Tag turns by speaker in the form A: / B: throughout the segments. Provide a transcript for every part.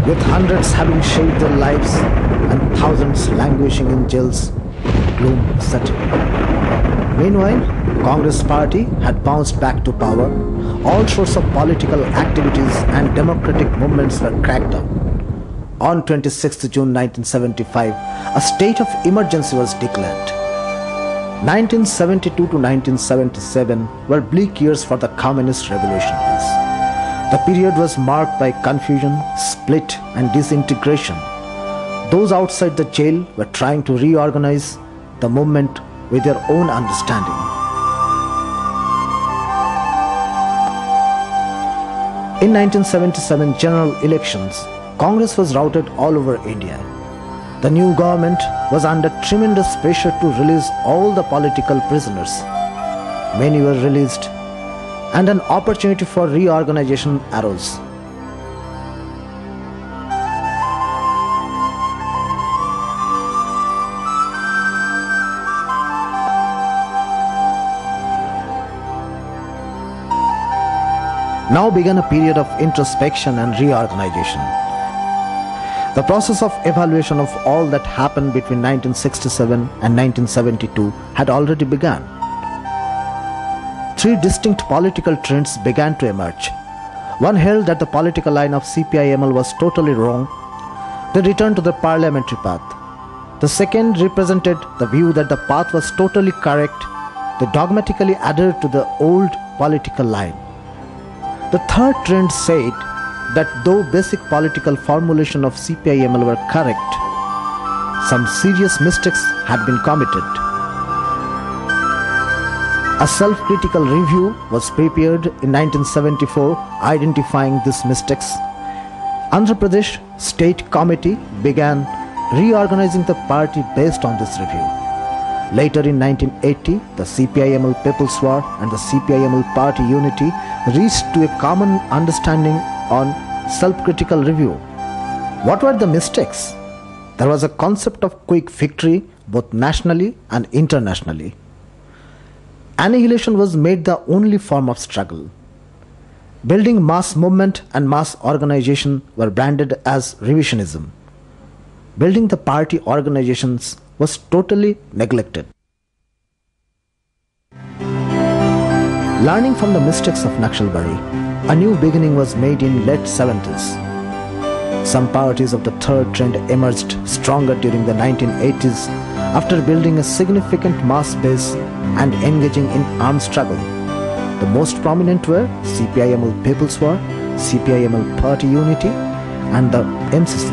A: With hundreds having shaved their lives and thousands languishing in jails, gloom set in. Meanwhile, Congress party had bounced back to power. All sorts of political activities and democratic movements were cracked down. On 26th June 1975, a state of emergency was declared. 1972 to 1977 were bleak years for the communist revolutionaries. The period was marked by confusion, split and disintegration. Those outside the jail were trying to reorganize the movement with their own understanding. In 1977 general elections, Congress was routed all over India. The new government was under tremendous pressure to release all the political prisoners. Many were released, and an opportunity for reorganization arose. Now began a period of introspection and reorganization. The process of evaluation of all that happened between 1967 and 1972 had already begun. Three distinct political trends began to emerge. One held that the political line of CPI-ML was totally wrong. They returned to the parliamentary path. The second represented the view that the path was totally correct. They dogmatically adhered to the old political line. The third trend said that though basic political formulation of CPI-ML were correct, some serious mistakes had been committed. A self-critical review was prepared in 1974 identifying these mistakes. Andhra Pradesh State Committee began reorganizing the party based on this review. Later in 1980, the CPI-ML People's War and the CPI-ML Party Unity reached to a common understanding on self-critical review. What were the mistakes? There was a concept of quick victory both nationally and internationally. Annihilation was made the only form of struggle. Building mass movement and mass organization were branded as revisionism. Building the party organizations was totally neglected. Learning from the mistakes of Naxalbari, a new beginning was made in late 70s. Some parties of the third trend emerged stronger during the 1980s after building a significant mass base and engaging in armed struggle. The most prominent were CPI-ML People's War, CPI-ML Party Unity and the MCC.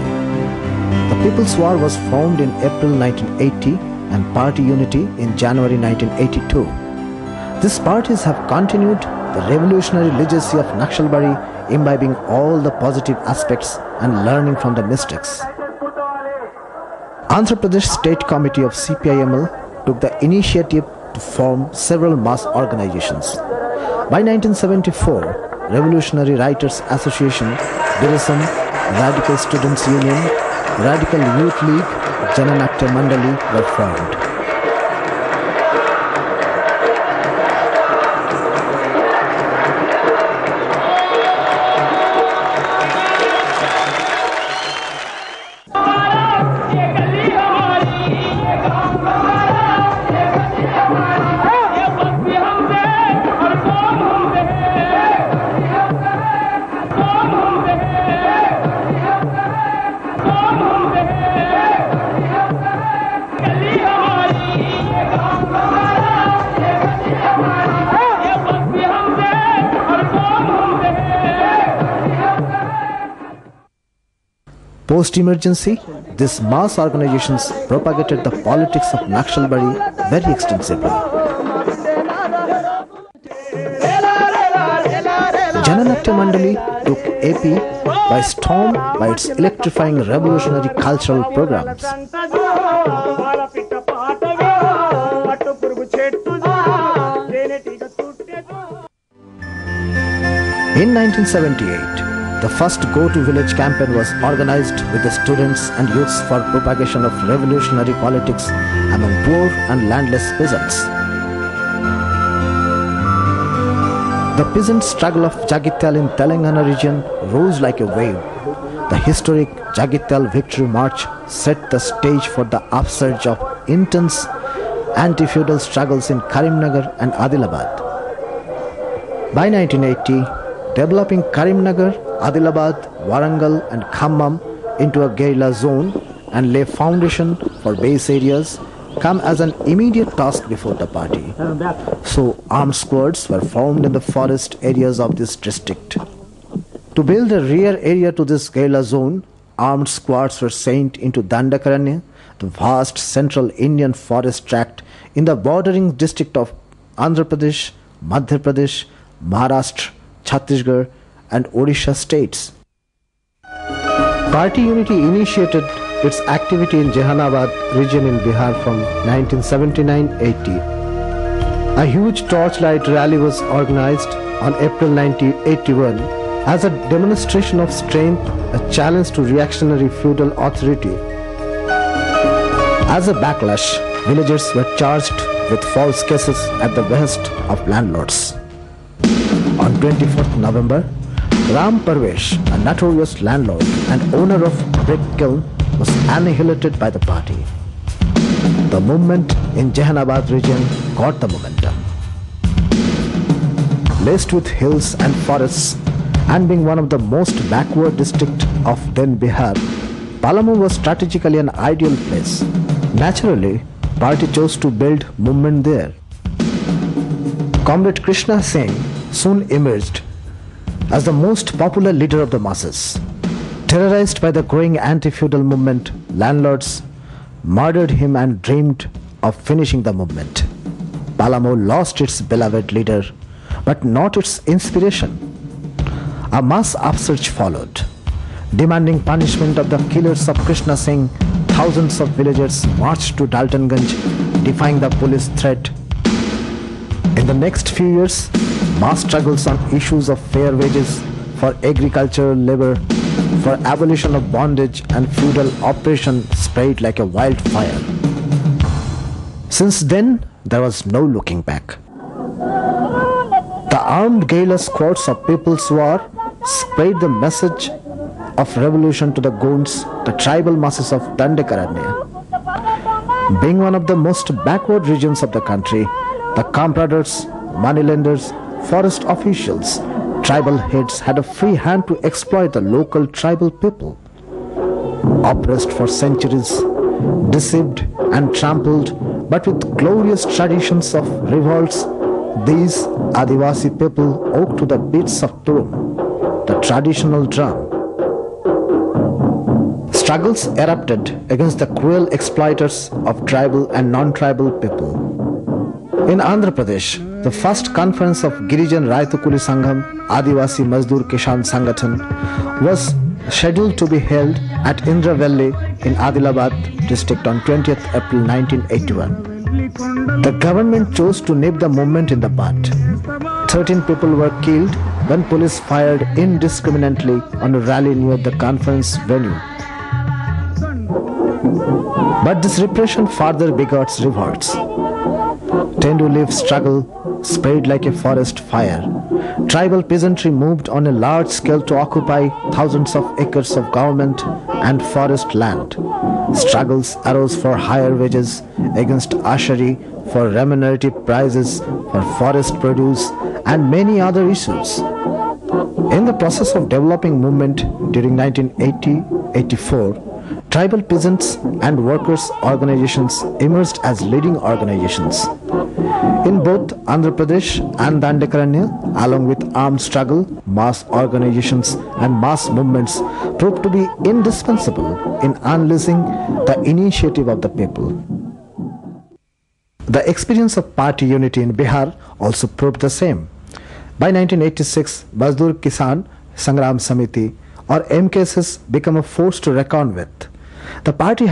A: The People's War was formed in April 1980 and Party Unity in January 1982. These parties have continued the revolutionary legacy of Naxalbari, imbibing all the positive aspects and learning from the mistakes. Andhra Pradesh State Committee of CPI-ML took the initiative to form several mass organizations. By 1974, Revolutionary Writers Association, DIRISM, Radical Students Union, Radical Youth League, Jananatya Mandali were formed. Post-emergency, these mass organizations propagated the politics of Naxalbari very extensively. Jananatya Mandali took AP by storm by its electrifying revolutionary cultural programs. In 1978, the first go-to-village campaign was organized with the students and youths for propagation of revolutionary politics among poor and landless peasants. The peasant struggle of Jagityal in Telangana region rose like a wave. The historic Jagityal Victory March set the stage for the upsurge of intense anti-feudal struggles in Karimnagar and Adilabad. By 1980, developing Karimnagar, Adilabad, Warangal and Khammam into a guerrilla zone and lay foundation for base areas come as an immediate task before the party. So armed squads were formed in the forest areas of this district. To build a rear area to this guerrilla zone, armed squads were sent into Dandakaranya, the vast central Indian forest tract in the bordering district of Andhra Pradesh, Madhya Pradesh, Maharashtra, Chhattisgarh and Odisha states. Party unity initiated its activity in Jehanabad region in Bihar from 1979-80. A huge torchlight rally was organized on April 1981 as a demonstration of strength, a challenge to reactionary feudal authority. As a backlash, villagers were charged with false cases at the behest of landlords. On 24th November, Ram Parvesh, a notorious landlord and owner of brick kiln, was annihilated by the party. The movement in Jehanabad region got the momentum. Laced with hills and forests and being one of the most backward districts of then Bihar, Palamu was strategically an ideal place. Naturally, party chose to build movement there. Comrade Krishna Singh soon emerged as the most popular leader of the masses. Terrorized by the growing anti-feudal movement, landlords murdered him and dreamed of finishing the movement. Palamu lost its beloved leader, but not its inspiration. A mass upsurge followed. Demanding punishment of the killers of Krishna Singh, thousands of villagers marched to Daltonganj, defying the police threat. In the next few years, mass struggles on issues of fair wages for agricultural labor, for abolition of bondage and feudal oppression spread like a wildfire. Since then, there was no looking back. The armed guerrilla squads of People's War spread the message of revolution to the Gonds, the tribal masses of Dandakaranya. Being one of the most backward regions of the country, the compradors, moneylenders, forest officials, tribal heads had a free hand to exploit the local tribal people. Oppressed for centuries, deceived and trampled, but with glorious traditions of revolts, these Adivasi people woke to the beats of Turum, the traditional drum. Struggles erupted against the cruel exploiters of tribal and non-tribal people. In Andhra Pradesh, the first conference of Girijan Raitu Kuli Sangham Adivasi Mazdoor Kishan Sangathan was scheduled to be held at Indravelli in Adilabad district on 20th April 1981. The government chose to nip the movement in the bud. 13 people were killed when police fired indiscriminately on a rally near the conference venue. But this repression further begots revolts. 10-to-live struggle spread like a forest fire. Tribal peasantry moved on a large scale to occupy thousands of acres of government and forest land. Struggles arose for higher wages against usury, for remunerative prices, for forest produce and many other issues. In the process of developing movement during 1980-84, tribal peasants and workers' organizations emerged as leading organizations. In both Andhra Pradesh and Dandakaranya, along with armed struggle, mass organizations and mass movements proved to be indispensable in unleashing the initiative of the people. The experience of party unity in Bihar also proved the same. By 1986, Mazdoor Kisan Sangram Samiti or MKSS became a force to reckon with. The party